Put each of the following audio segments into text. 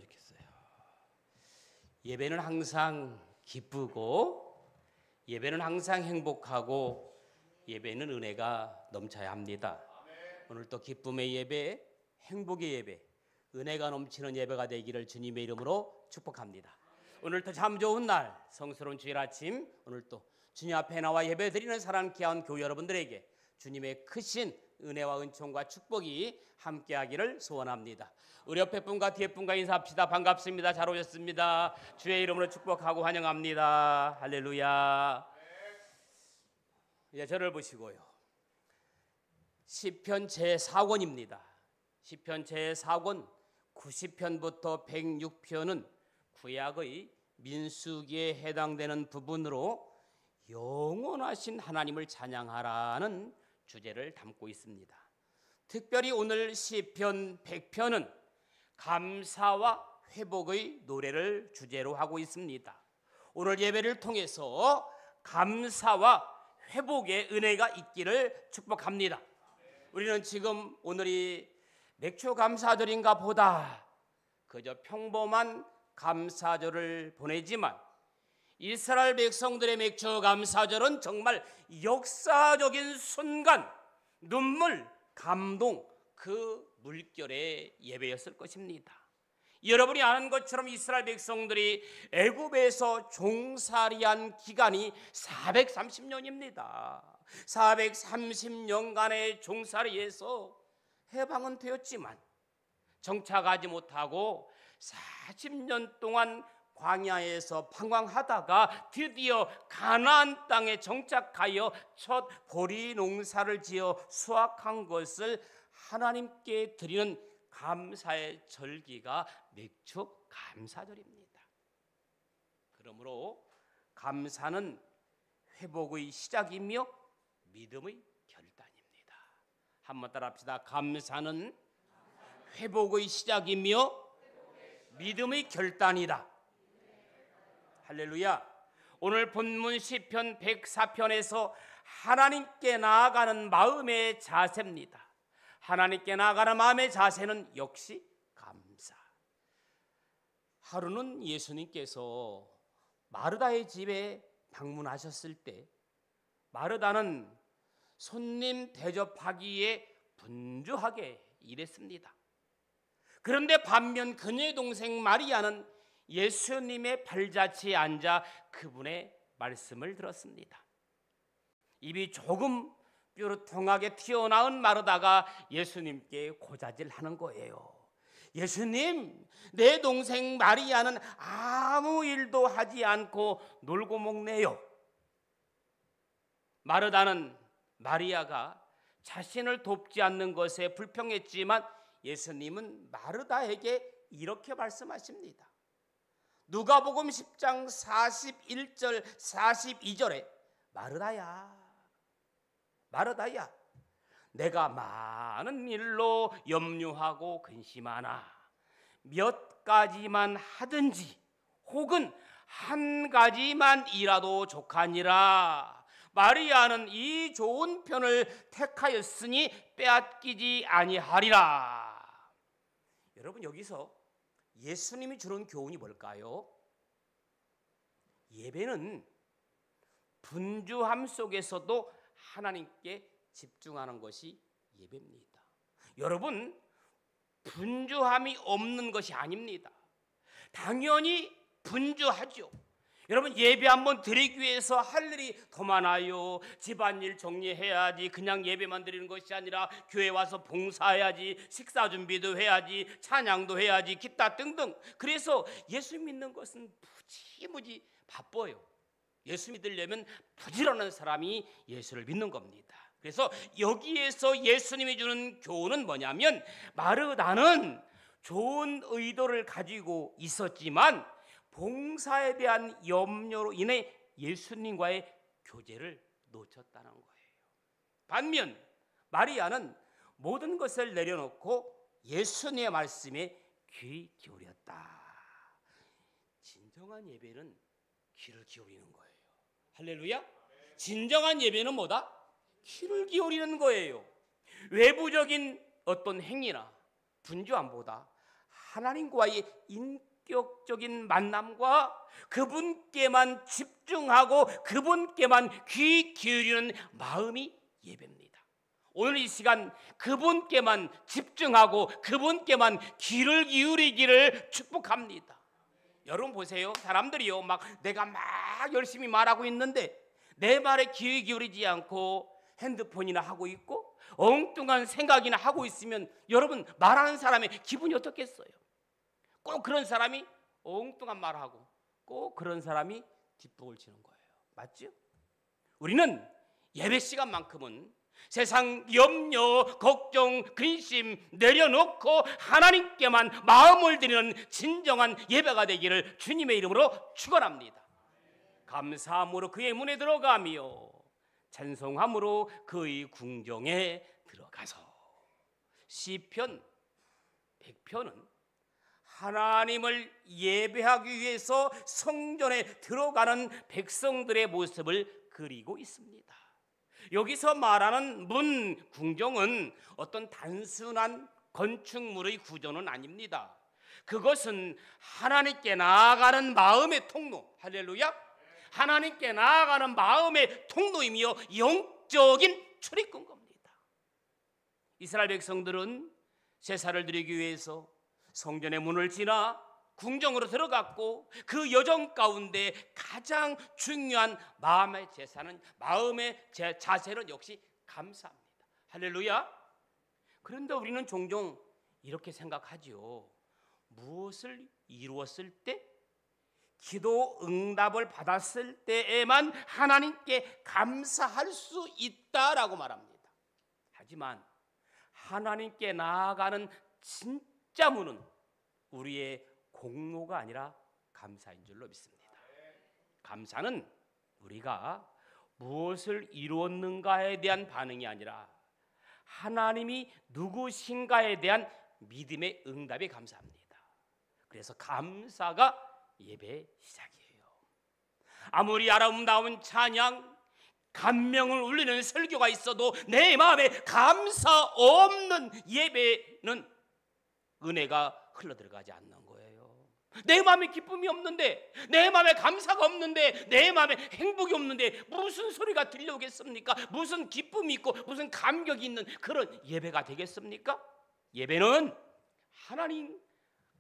좋겠어요. 예배는 항상 기쁘고 예배는 항상 행복하고 예배는 은혜가 넘쳐야 합니다. 오늘 또 기쁨의 예배, 행복의 예배, 은혜가 넘치는 예배가 되기를 주님의 이름으로 축복합니다. 오늘 또 참 좋은 날, 성스러운 주일 아침, 오늘 또 주님 앞에 나와 예배 드리는 사랑하는 귀한 교회 여러분들에게 주님의 크신 은혜와 은총과 축복이 함께하기를 소원합니다. 우리 옆에 분과 뒤에 분과 인사합시다. 반갑습니다. 잘 오셨습니다. 주의 이름으로 축복하고 환영합니다. 할렐루야. 이제 저를 보시고요. 시편 제4권입니다. 시편 제4권 90편부터 106편은 구약의 민수기에 해당되는 부분으로 영원하신 하나님을 찬양하라는 주제를 담고 있습니다. 특별히 오늘 시편 100편은 감사와 회복의 노래를 주제로 하고 있습니다. 오늘 예배를 통해서 감사와 회복의 은혜가 있기를 축복합니다. 우리는 지금 오늘이 맥주 감사절인가 보다 그저 평범한 감사절을 보내지만 이스라엘 백성들의 맥주 감사절은 정말 역사적인 순간, 눈물, 감동, 그 물결의 예배였을 것입니다. 여러분이 아는 것처럼 이스라엘 백성들이 애굽에서 종살이한 기간이 430년입니다. 430년간의 종살이에서 해방은 되었지만 정착하지 못하고 40년 동안 광야에서 방황하다가 드디어 가나안 땅에 정착하여 첫 보리 농사를 지어 수확한 것을 하나님께 드리는 감사의 절기가 맥주 감사절입니다. 그러므로 감사는 회복의 시작이며 믿음의 결단입니다. 한번 따라합시다. 감사는 회복의 시작이며 믿음의 결단이다. 할렐루야. 오늘 본문 시편 104편에서 하나님께 나아가는 마음의 자세입니다. 하나님께 나아가는 마음의 자세는 역시 감사. 하루는 예수님께서 마르다의 집에 방문하셨을 때 마르다는 손님 대접하기에 분주하게 일했습니다. 그런데 반면 그녀의 동생 마리아는 예수님의 발자취에 앉아 그분의 말씀을 들었습니다. 입이 조금 뾰루통하게 튀어나온 마르다가 예수님께 고자질하는 거예요. 예수님, 내 동생 마리아는 아무 일도 하지 않고 놀고 먹네요. 마르다는 마리아가 자신을 돕지 않는 것에 불평했지만 예수님은 마르다에게 이렇게 말씀하십니다. 누가복음 10장 41절 42절에 마르다야, 마르다야, 내가 많은 일로 염려하고 근심하나 몇 가지만 하든지 혹은 한 가지만 이라도 족하니라. 마리아는 이 좋은 편을 택하였으니 빼앗기지 아니하리라. 여러분, 여기서 예수님이 주는 교훈이 뭘까요? 예배는 분주함 속에서도 하나님께 집중하는 것이 예배입니다. 여러분, 분주함이 없는 것이 아닙니다. 당연히 분주하죠. 여러분, 예배 한번 드리기 위해서 할 일이 더 많아요. 집안일 정리해야지. 그냥 예배만 드리는 것이 아니라 교회 와서 봉사해야지. 식사 준비도 해야지. 찬양도 해야지. 기타 등등. 그래서 예수 믿는 것은 무지무지 바빠요. 예수 믿으려면 부지런한 사람이 예수를 믿는 겁니다. 그래서 여기에서 예수님이 주는 교훈은 뭐냐면 마르다는 좋은 의도를 가지고 있었지만 봉사에 대한 염려로 인해 예수님과의 교제를 놓쳤다는 거예요. 반면 마리아는 모든 것을 내려놓고 예수님의 말씀에 귀 기울였다. 진정한 예배는 귀를 기울이는 거예요. 할렐루야. 진정한 예배는 뭐다? 귀를 기울이는 거예요. 외부적인 어떤 행위나 분주함보다 하나님과의 인격적인 만남과 그분께만 집중하고 그분께만 귀 기울이는 마음이 예배입니다. 오늘 이 시간 그분께만 집중하고 그분께만 귀를 기울이기를 축복합니다. 여러분 보세요. 사람들이요, 내가 열심히 말하고 있는데 내 말에 귀 기울이지 않고 핸드폰이나 하고 있고 엉뚱한 생각이나 하고 있으면 여러분 말하는 사람의 기분이 어떻겠어요? 꼭 그런 사람이 엉뚱한 말하고 꼭 그런 사람이 뒷북을 치는 거예요. 맞죠? 우리는 예배 시간만큼은 세상 염려, 걱정, 근심 내려놓고 하나님께만 마음을 드리는 진정한 예배가 되기를 주님의 이름으로 축원합니다. 감사함으로 그의 문에 들어가며 찬송함으로 그의 궁정에 들어가서. 시편 100편은 하나님을 예배하기 위해서 성전에 들어가는 백성들의 모습을 그리고 있습니다. 여기서 말하는 문, 궁정은 어떤 단순한 건축물의 구조는 아닙니다. 그것은 하나님께 나아가는 마음의 통로, 할렐루야, 하나님께 나아가는 마음의 통로이며 영적인 출입구인 겁니다. 이스라엘 백성들은 제사를 드리기 위해서 성전의 문을 지나 궁정으로 들어갔고 그 여정 가운데 가장 중요한 마음의 제사는, 마음의 자세는 역시 감사합니다. 할렐루야. 그런데 우리는 종종 이렇게 생각하지요. 무엇을 이루었을 때, 기도 응답을 받았을 때에만 하나님께 감사할 수 있다라고 말합니다. 하지만 하나님께 나아가는 진짜 문은 우리의 공로가 아니라 감사인 줄로 믿습니다. 감사는 우리가 무엇을 이루었는가에 대한 반응이 아니라 하나님이 누구신가에 대한 믿음의 응답에 감사합니다. 그래서 감사가 예배의 시작이에요. 아무리 아름다운 찬양, 감명을 울리는 설교가 있어도 내 마음에 감사 없는 예배는 은혜가 흘러들어가지 않는 거예요. 내 마음에 기쁨이 없는데, 내 마음에 감사가 없는데, 내 마음에 행복이 없는데 무슨 소리가 들려오겠습니까? 무슨 기쁨이 있고 무슨 감격이 있는 그런 예배가 되겠습니까? 예배는 하나님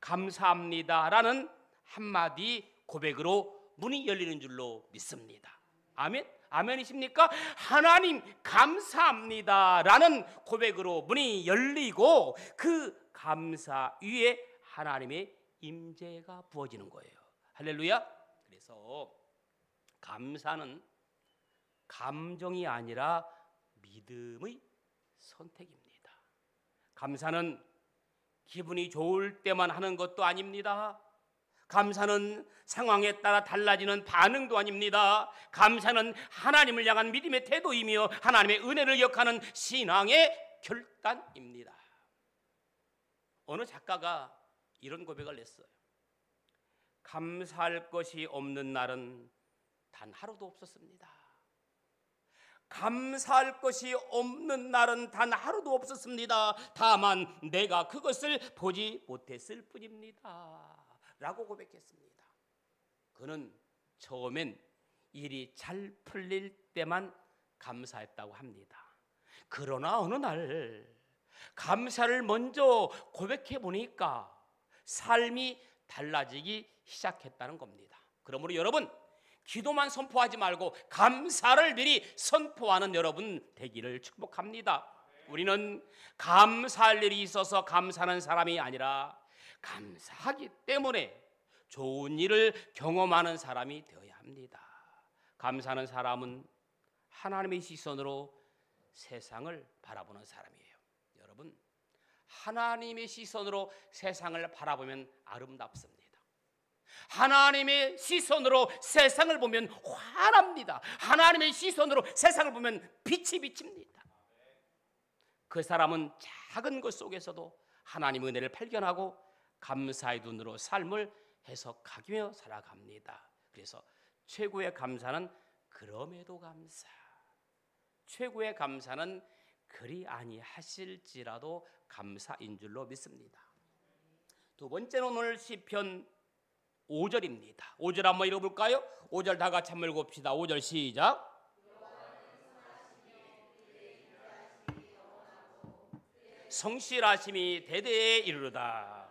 감사합니다라는 한마디 고백으로 문이 열리는 줄로 믿습니다. 아멘? 아멘이십니까? 하나님 감사합니다라는 고백으로 문이 열리고 그 감사 위에 하나님의 임재가 부어지는 거예요. 할렐루야. 그래서 감사는 감정이 아니라 믿음의 선택입니다. 감사는 기분이 좋을 때만 하는 것도 아닙니다. 감사는 상황에 따라 달라지는 반응도 아닙니다. 감사는 하나님을 향한 믿음의 태도이며 하나님의 은혜를 역하는 신앙의 결단입니다. 어느 작가가 이런 고백을 냈어요. 감사할 것이 없는 날은 단 하루도 없었습니다. 감사할 것이 없는 날은 단 하루도 없었습니다. 다만 내가 그것을 보지 못했을 뿐입니다 라고 고백했습니다. 그는 처음엔 일이 잘 풀릴 때만 감사했다고 합니다. 그러나 어느 날 감사를 먼저 고백해 보니까 삶이 달라지기 시작했다는 겁니다. 그러므로 여러분, 기도만 선포하지 말고 감사를 미리 선포하는 여러분 되기를 축복합니다. 우리는 감사할 일이 있어서 감사하는 사람이 아니라 감사하기 때문에 좋은 일을 경험하는 사람이 되어야 합니다. 감사하는 사람은 하나님의 시선으로 세상을 바라보는 사람이에요. 여러분, 하나님의 시선으로 세상을 바라보면 아름답습니다. 하나님의 시선으로 세상을 보면 환합니다. 하나님의 시선으로 세상을 보면 빛이 비칩니다. 그 사람은 작은 것 속에서도 하나님의 은혜를 발견하고 감사의 눈으로 삶을 해석하며 살아갑니다. 그래서 최고의 감사는 그럼에도 감사, 최고의 감사는 그리 아니하실지라도 감사인 줄로 믿습니다. 두 번째는 오늘 시편 5절입니다. 5절 한번 읽어볼까요? 5절 다 같이 한번 읽어봅시다. 5절 시작. 성실하심이 대대에 이르르다.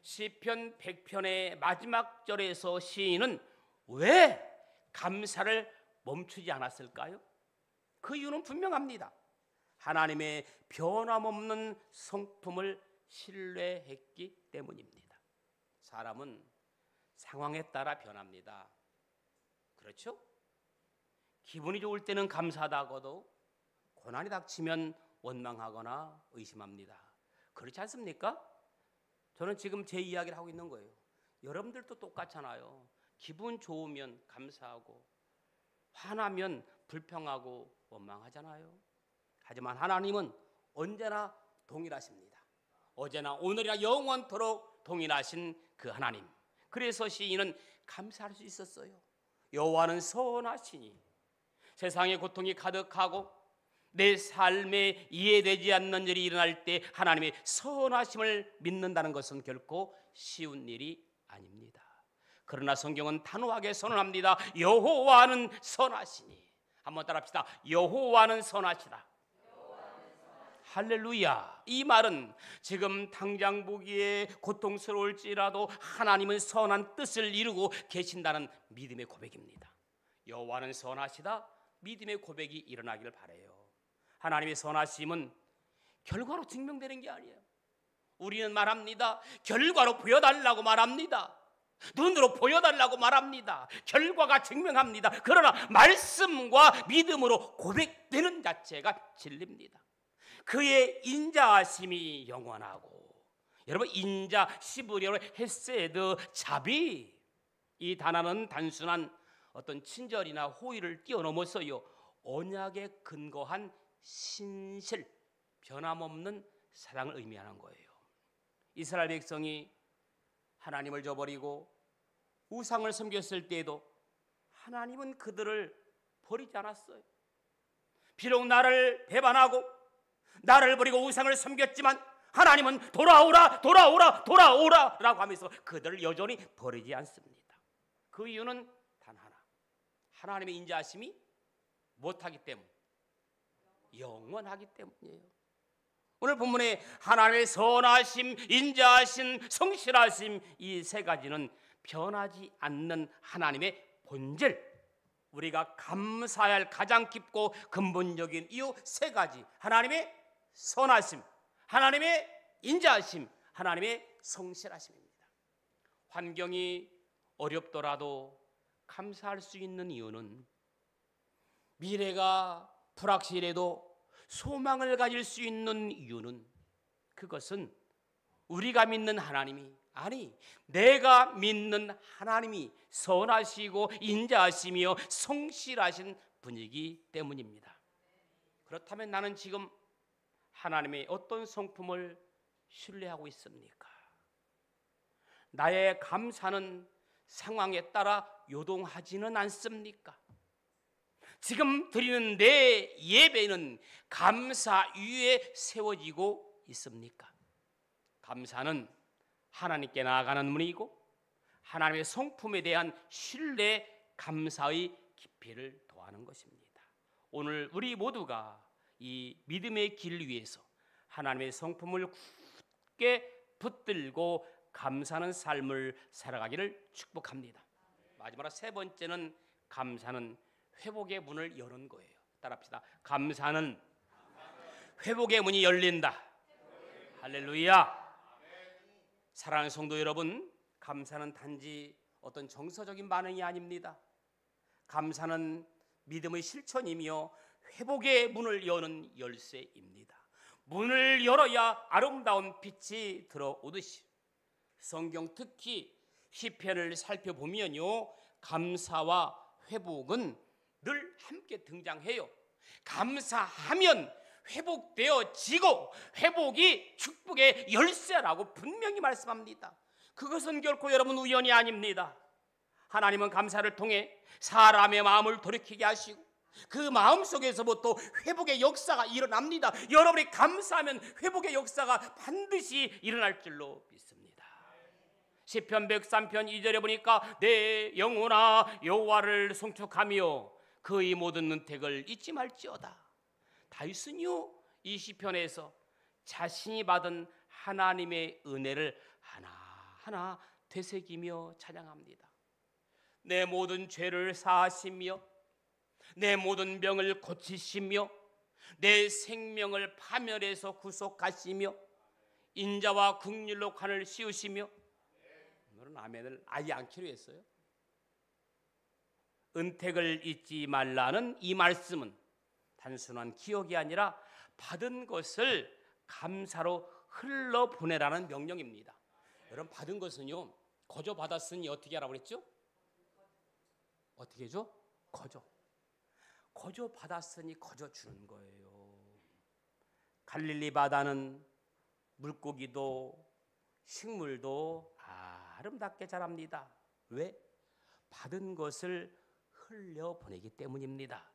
시편 100편의 마지막 절에서 시인은 왜 감사를 멈추지 않았을까요? 그 이유는 분명합니다. 하나님의 변함없는 성품을 신뢰했기 때문입니다. 사람은 상황에 따라 변합니다. 그렇죠? 기분이 좋을 때는 감사하다고도 고난이 닥치면 원망하거나 의심합니다. 그렇지 않습니까? 저는 지금 제 이야기를 하고 있는 거예요. 여러분들도 똑같잖아요. 기분 좋으면 감사하고 화나면 불평하고 원망하잖아요. 하지만 하나님은 언제나 동일하십니다. 어제나 오늘이나 영원토록 동일하신 그 하나님. 그래서 시인은 감사할 수 있었어요. 여호와는 선하시니 세상에 고통이 가득하고 내 삶에 이해되지 않는 일이 일어날 때 하나님의 선하심을 믿는다는 것은 결코 쉬운 일이 아닙니다. 그러나 성경은 단호하게 선언합니다. 여호와는 선하시니. 한번 따라합시다. 여호와는 선하시다. 할렐루야. 이 말은 지금 당장 보기에 고통스러울지라도 하나님은 선한 뜻을 이루고 계신다는 믿음의 고백입니다. 여호와는 선하시다. 믿음의 고백이 일어나기를 바라요. 하나님의 선하심은 결과로 증명되는 게 아니에요. 우리는 말합니다. 결과로 보여달라고 말합니다. 눈으로 보여달라고 말합니다. 결과가 증명합니다. 그러나 말씀과 믿음으로 고백되는 자체가 진리입니다. 그의 인자하심이 영원하고, 여러분 인자, 시브리어로 헤세드, 자비, 이 단어는 단순한 어떤 친절이나 호의를 뛰어넘어서요 언약에 근거한 신실, 변함없는 사랑을 의미하는 거예요. 이스라엘 백성이 하나님을 저버리고 우상을 섬겼을 때에도 하나님은 그들을 버리지 않았어요. 비록 나를 배반하고 나를 버리고 우상을 섬겼지만 하나님은 돌아오라 돌아오라 돌아오라 라고 하면서 그들을 여전히 버리지 않습니다. 그 이유는 단 하나, 하나님의 인자하심이 못하기 때문, 영원하기 때문이에요. 오늘 본문에 하나님의 선하심, 인자하심, 성실하심, 이 세 가지는 변하지 않는 하나님의 본질, 우리가 감사해야 할 가장 깊고 근본적인 이유 세 가지, 하나님의 선하심, 하나님의 인자하심, 하나님의 성실하심입니다. 환경이 어렵더라도 감사할 수 있는 이유는, 미래가 불확실해도 소망을 가질 수 있는 이유는, 그것은 우리가 믿는 하나님이, 아니 내가 믿는 하나님이 선하시고 인자하시며 성실하신 분이기 때문입니다. 그렇다면 나는 지금 하나님의 어떤 성품을 신뢰하고 있습니까? 나의 감사는 상황에 따라 요동하지는 않습니까? 지금 드리는 내 예배는 감사 위에 세워지고 있습니까? 감사는 하나님께 나아가는 문이고 하나님의 성품에 대한 신뢰, 감사의 깊이를 더하는 것입니다. 오늘 우리 모두가 이 믿음의 길 위에서 하나님의 성품을 굳게 붙들고 감사하는 삶을 살아가기를 축복합니다. 마지막으로 세 번째는, 감사는 회복의 문을 여는 거예요. 따라합시다. 감사는 회복의 문이 열린다. 할렐루야. 사랑하는 성도 여러분, 감사는 단지 어떤 정서적인 반응이 아닙니다. 감사는 믿음의 실천이며 회복의 문을 여는 열쇠입니다. 문을 열어야 아름다운 빛이 들어오듯이 성경 특히 시편을 살펴보면요, 감사와 회복은 늘 함께 등장해요. 감사하면 회복되어지고 회복이 축복의 열쇠라고 분명히 말씀합니다. 그것은 결코 여러분 우연이 아닙니다. 하나님은 감사를 통해 사람의 마음을 돌이키게 하시고 그 마음 속에서부터 회복의 역사가 일어납니다. 여러분이 감사하면 회복의 역사가 반드시 일어날 줄로 믿습니다. 시편 103편 2절에 보니까 내 영혼아 여호와를 송축하며 그의 모든 은택을 잊지 말지어다. 다윗은요 이 시편에서 자신이 받은 하나님의 은혜를 하나하나 되새기며 찬양합니다. 내 모든 죄를 사하시며 내 모든 병을 고치시며 내 생명을 파멸해서 구속하시며 인자와 긍휼로 관을 씌우시며, 오늘은 아멘을 아예 않기로 했어요. 은택을 잊지 말라는 이 말씀은 단순한 기억이 아니라 받은 것을 감사로 흘러보내라는 명령입니다. 여러분, 받은 것은요 거저 받았으니 어떻게 하라고 그랬죠? 어떻게 해줘? 거저 받았으니 거저 주는 거예요. 갈릴리 바다는 물고기도 식물도 아름답게 자랍니다. 왜? 받은 것을 흘려보내기 때문입니다.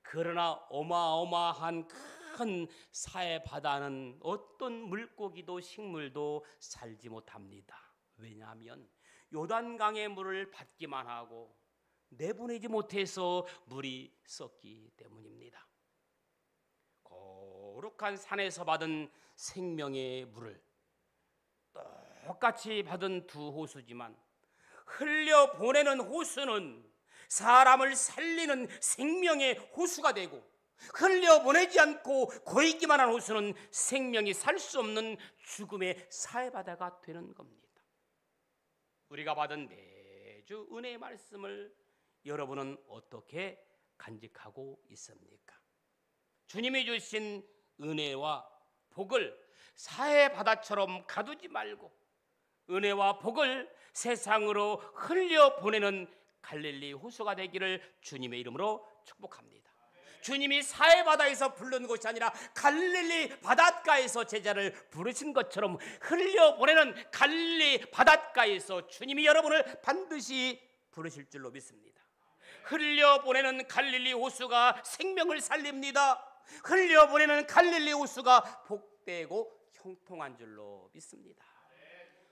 그러나 어마어마한 큰 사해 바다는 어떤 물고기도 식물도 살지 못합니다. 왜냐하면 요단강의 물을 받기만 하고 내보내지 못해서 물이 썩기 때문입니다. 거룩한 산에서 받은 생명의 물을 똑같이 받은 두 호수지만 흘려보내는 호수는 사람을 살리는 생명의 호수가 되고, 흘려보내지 않고 고이기만 한 호수는 생명이 살 수 없는 죽음의 사해바다가 되는 겁니다. 우리가 받은 매주 은혜의 말씀을 여러분은 어떻게 간직하고 있습니까? 주님이 주신 은혜와 복을 사해바다처럼 가두지 말고 은혜와 복을 세상으로 흘려보내는 갈릴리 호수가 되기를 주님의 이름으로 축복합니다. 주님이 사해바다에서 부른 것이 아니라 갈릴리 바닷가에서 제자를 부르신 것처럼 흘려보내는 갈릴리 바닷가에서 주님이 여러분을 반드시 부르실 줄로 믿습니다. 흘려보내는 갈릴리 호수가 생명을 살립니다. 흘려보내는 갈릴리 호수가 복되고 형통한 줄로 믿습니다.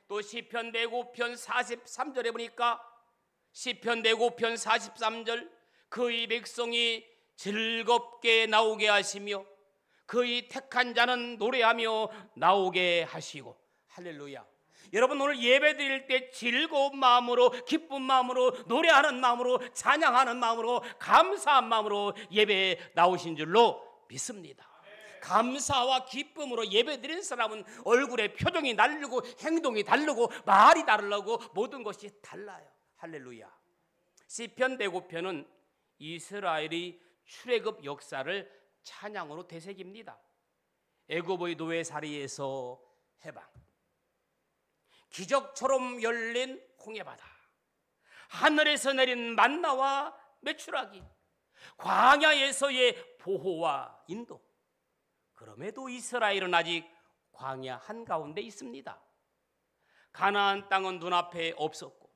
또 시편 105편 43절에 보니까 시편 105편 43절 그의 백성이 즐겁게 나오게 하시며 그의 택한 자는 노래하며 나오게 하시고. 할렐루야. 여러분, 오늘 예배 드릴 때 즐거운 마음으로, 기쁜 마음으로, 노래하는 마음으로, 찬양하는 마음으로, 감사한 마음으로 예배에 나오신 줄로 믿습니다. 감사와 기쁨으로 예배 드리는 사람은 얼굴에 표정이 다르고 행동이 다르고 말이 다르고 모든 것이 달라요. 할렐루야. 시편 105편은 이스라엘이 출애굽 역사를 찬양으로 되새깁니다. 애굽의 노예살이에서 해방, 기적처럼 열린 홍해바다, 하늘에서 내린 만나와 메추라기, 광야에서의 보호와 인도. 그럼에도 이스라엘은 아직 광야 한가운데 있습니다. 가나안 땅은 눈앞에 없었고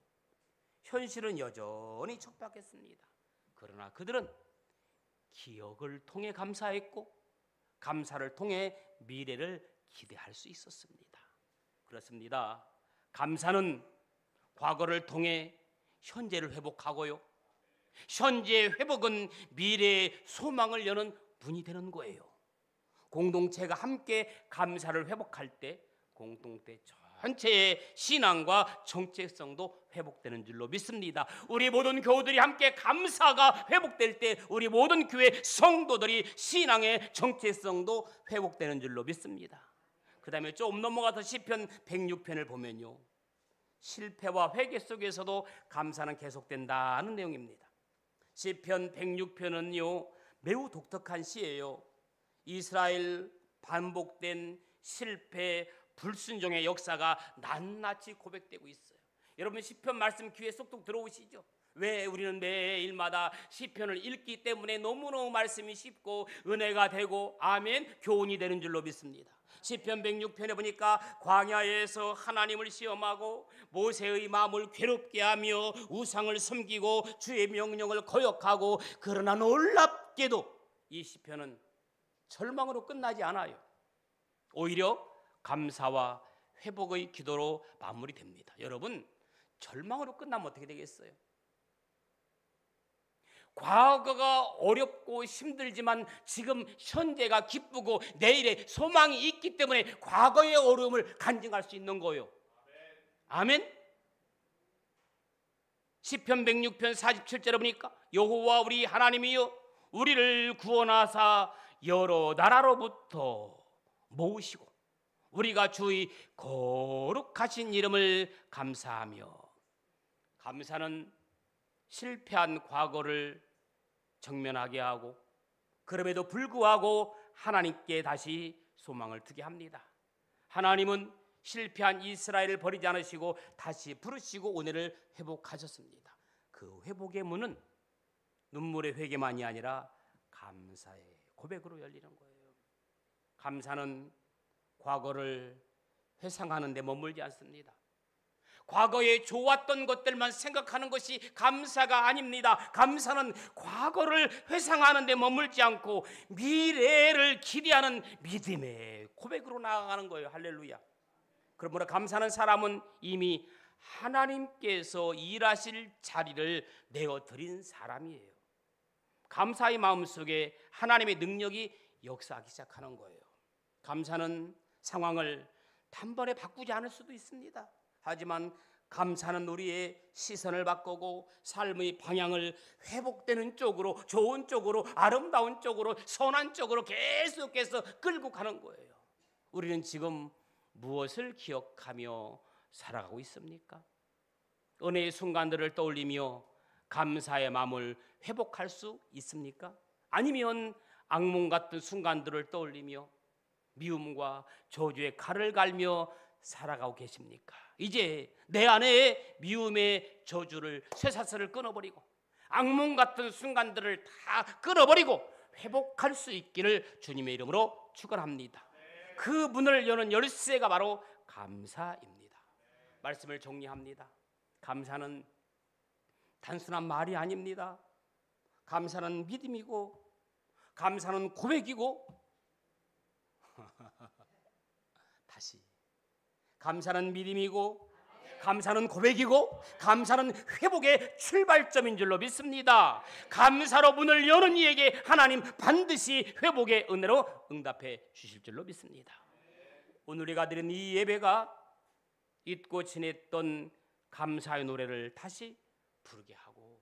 현실은 여전히 척박했습니다. 그러나 그들은 기억을 통해 감사했고 감사를 통해 미래를 기대할 수 있었습니다. 그렇습니다. 감사는 과거를 통해 현재를 회복하고요, 현재의 회복은 미래의 소망을 여는 문이 되는 거예요. 공동체가 함께 감사를 회복할 때 공동체 전체의 신앙과 정체성도 회복되는 줄로 믿습니다. 우리 모든 교우들이 함께 감사가 회복될 때 우리 모든 교회 성도들이 신앙의 정체성도 회복되는 줄로 믿습니다. 그 다음에 좀 넘어가서 시편 106편을 보면요, 실패와 회개 속에서도 감사는 계속된다는 내용입니다. 시편 106편은요 매우 독특한 시예요. 이스라엘 반복된 실패, 불순종의 역사가 낱낱이 고백되고 있어요. 여러분, 시편 말씀 귀에 쏙쏙 들어오시죠? 왜? 우리는 매일마다 시편을 읽기 때문에 너무너무 말씀이 쉽고 은혜가 되고 아멘 교훈이 되는 줄로 믿습니다. 시편 106편에 보니까 광야에서 하나님을 시험하고 모세의 마음을 괴롭게 하며 우상을 섬기고 주의 명령을 거역하고, 그러나 놀랍게도 이 시편은 절망으로 끝나지 않아요. 오히려 감사와 회복의 기도로 마무리됩니다. 여러분, 절망으로 끝나면 어떻게 되겠어요? 과거가 어렵고 힘들지만 지금 현재가 기쁘고 내일에 소망이 있기 때문에 과거의 어려움을 간증할 수 있는 거예요. 아멘. 시편 106편 47절에 보니까 여호와 우리 하나님이여 우리를 구원하사 여러 나라로부터 모으시고 우리가 주의 거룩하신 이름을 감사하며. 감사는 실패한 과거를 정면하게 하고 그럼에도 불구하고 하나님께 다시 소망을 두게 합니다. 하나님은 실패한 이스라엘을 버리지 않으시고 다시 부르시고 은혜를 회복하셨습니다. 그 회복의 문은 눈물의 회개만이 아니라 감사의 고백으로 열리는 거예요. 감사는 과거를 회상하는 데 머물지 않습니다. 과거에 좋았던 것들만 생각하는 것이 감사가 아닙니다. 감사는 과거를 회상하는 데 머물지 않고 미래를 기대하는 믿음의 고백으로 나아가는 거예요. 할렐루야. 그러므로 감사하는 사람은 이미 하나님께서 일하실 자리를 내어드린 사람이에요. 감사의 마음속에 하나님의 능력이 역사하기 시작하는 거예요. 감사는 상황을 단번에 바꾸지 않을 수도 있습니다. 하지만 감사는 우리의 시선을 바꾸고 삶의 방향을 회복되는 쪽으로, 좋은 쪽으로, 아름다운 쪽으로, 선한 쪽으로 계속해서 끌고 가는 거예요. 우리는 지금 무엇을 기억하며 살아가고 있습니까? 은혜의 순간들을 떠올리며 감사의 마음을 회복할 수 있습니까? 아니면 악몽 같은 순간들을 떠올리며 미움과 저주의 칼을 갈며 살아가고 계십니까? 이제 내 안에 미움의 저주를, 쇠사슬을 끊어버리고 악몽 같은 순간들을 다 끊어버리고 회복할 수 있기를 주님의 이름으로 축원합니다. 그 문을 여는 열쇠가 바로 감사입니다. 말씀을 정리합니다. 감사는 단순한 말이 아닙니다. 감사는 믿음이고 감사는 고백이고 다시 감사는 믿음이고 감사는 고백이고 감사는 회복의 출발점인 줄로 믿습니다. 감사로 문을 여는 이에게 하나님 반드시 회복의 은혜로 응답해 주실 줄로 믿습니다. 오늘 우리가 드린 이 예배가 잊고 지냈던 감사의 노래를 다시 부르게 하고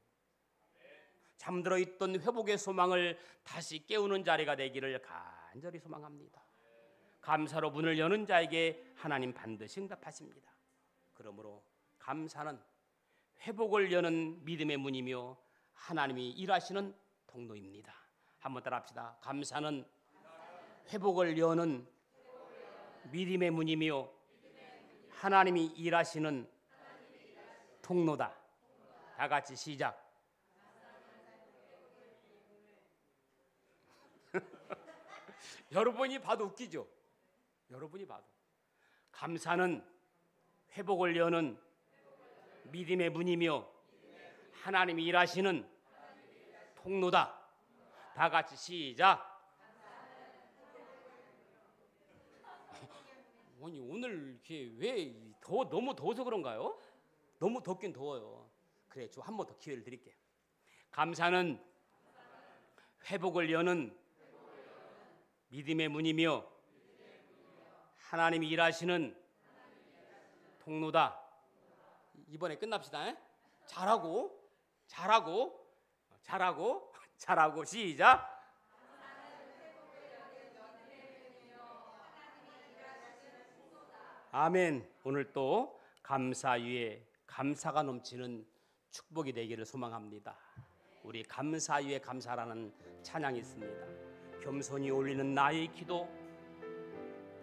잠들어 있던 회복의 소망을 다시 깨우는 자리가 되기를 간절히 소망합니다. 감사로 문을 여는 자에게 하나님 반드시 응답하십니다. 그러므로 감사는 회복을 여는 믿음의 문이며 하나님이 일하시는 통로입니다. 한번 따라합시다. 감사는 회복을 여는 믿음의 문이며 하나님이 일하시는 통로다. 다 같이 시작. 여러분이 봐도 웃기죠? 여러분이 봐도 감사는 회복을 여는 믿음의 문이며 하나님이 일하시는 통로다. 다 같이 시작. 아니 오늘 이렇게 왜 너무 더워서 그런가요? 너무 덥긴 더워요. 그래, 저 한 번 더 기회를 드릴게요. 감사는 회복을 여는 믿음의 문이며 하나님이 일하시는 통로다. 이번에 끝납시다. 잘하고 시작. 아멘. 오늘 또 감사 위에 감사가 넘치는 축복이 되기를 소망합니다. 우리 감사 위에 감사라는 찬양이 있습니다. 겸손히 올리는 나의 기도,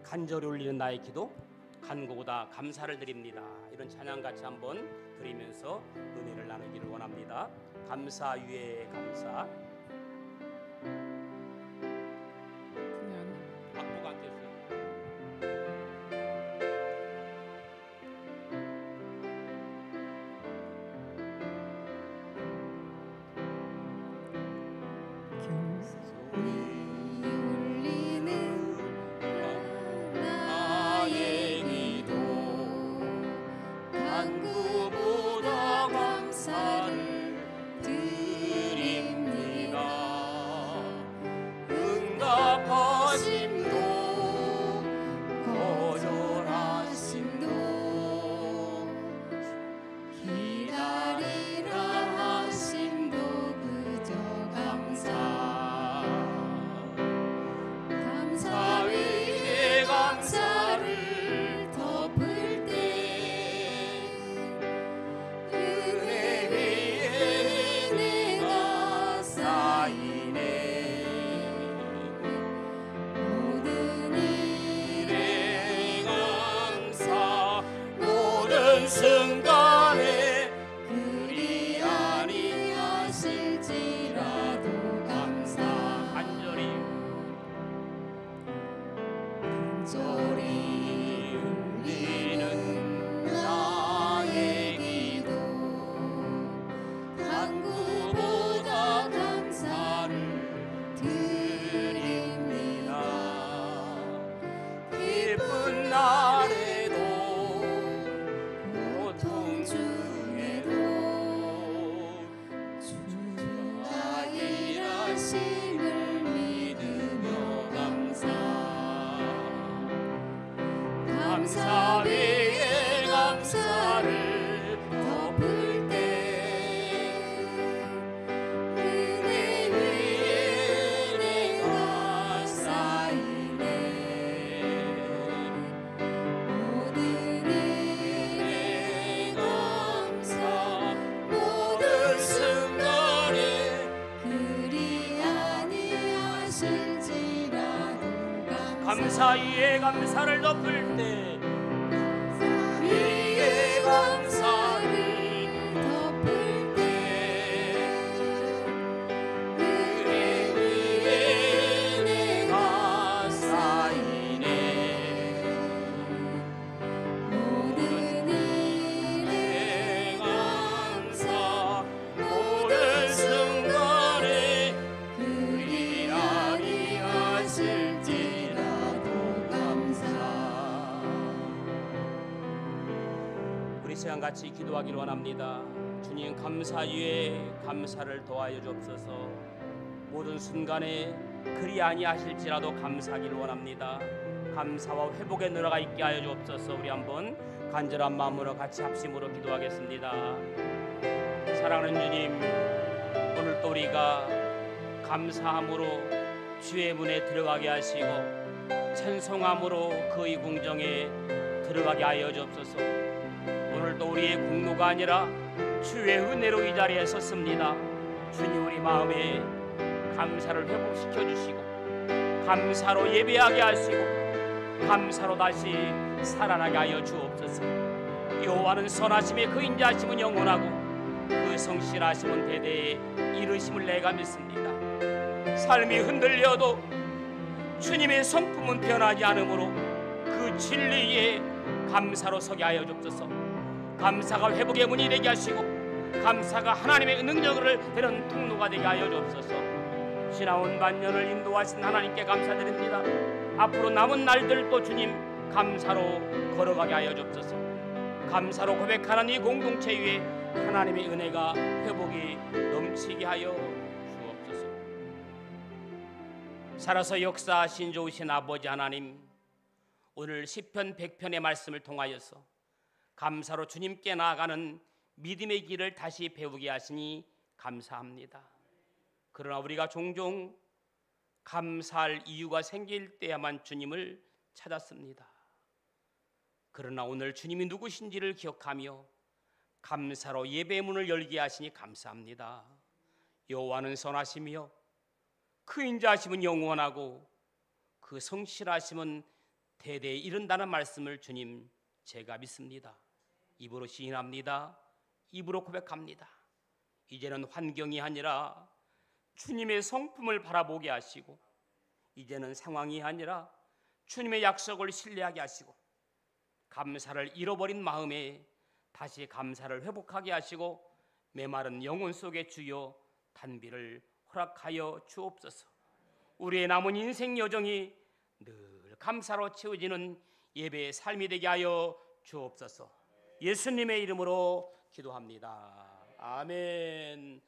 간절히 올리는 나의 기도, 간구보다 감사를 드립니다. 이런 찬양 같이 한번 드리면서 은혜를 나누기를 원합니다. 감사 위에 감사. 악보가 안 띄었어요. 올리는 나의 기도 감사 위에 감사를 덮을 때 위에 감사를 덮을 때 은혜가 쌓이네 모든 일에 감사 모든 순간에 그리 아니하실지라도 감사. 우리 시간 같이 기도하기를 원합니다. 주님 감사 위에 감사를 더하여 주옵소서. 모든 순간에 그리 아니하실지라도 감사하기를 원합니다. 감사와 회복에 늘어가 있게 하여 주옵소서. 우리 한번 간절한 마음으로 같이 합심으로 기도하겠습니다. 사랑하는 주님, 오늘 또 우리가 감사함으로 주의 문에 들어가게 하시고 찬송함으로 그의 궁정에 들어가게 하여 주옵소서. 오늘도 우리의 공로가 아니라 주의 은혜로 이 자리에 섰습니다. 주님, 우리 마음에 감사를 회복시켜 주시고 감사로 예배하게 하시고 감사로 다시 살아나게 하여 주옵소서. 여호와는 선하심에 그 인자하심은 영원하고 그 성실하심은 대대에 이르심을 내가 믿습니다. 삶이 흔들려도 주님의 성품은 변하지 않으므로 그 진리에 감사로 서게 하여 주옵소서. 감사가 회복의 문이 되게 하시고 감사가 하나님의 능력을 되는 통로가 되게 하여 주옵소서. 지나온 반년을 인도하신 하나님께 감사드립니다. 앞으로 남은 날들도 주님 감사로 걸어가게 하여 주옵소서. 감사로 고백하는 이 공동체 위에 하나님의 은혜가 회복이 넘치게 하여 주옵소서. 살아서 역사하신 좋으신 아버지 하나님, 오늘 시편 100편의 말씀을 통하여서 감사로 주님께 나아가는 믿음의 길을 다시 배우게 하시니 감사합니다. 그러나 우리가 종종 감사할 이유가 생길 때야만 주님을 찾았습니다. 그러나 오늘 주님이 누구신지를 기억하며 감사로 예배의 문을 열게 하시니 감사합니다. 여호와는 선하시며 그 인자하심은 영원하고 그 성실하심은 대대에 이른다는 말씀을 주님 제가 믿습니다. 입으로 시인합니다. 입으로 고백합니다. 이제는 환경이 아니라 주님의 성품을 바라보게 하시고 이제는 상황이 아니라 주님의 약속을 신뢰하게 하시고 감사를 잃어버린 마음에 다시 감사를 회복하게 하시고 메마른 영혼 속에 주여 단비를 허락하여 주옵소서. 우리의 남은 인생 여정이 늘 감사로 채워지는 예배의 삶이 되게 하여 주옵소서. 예수님의 이름으로 기도합니다. 아멘.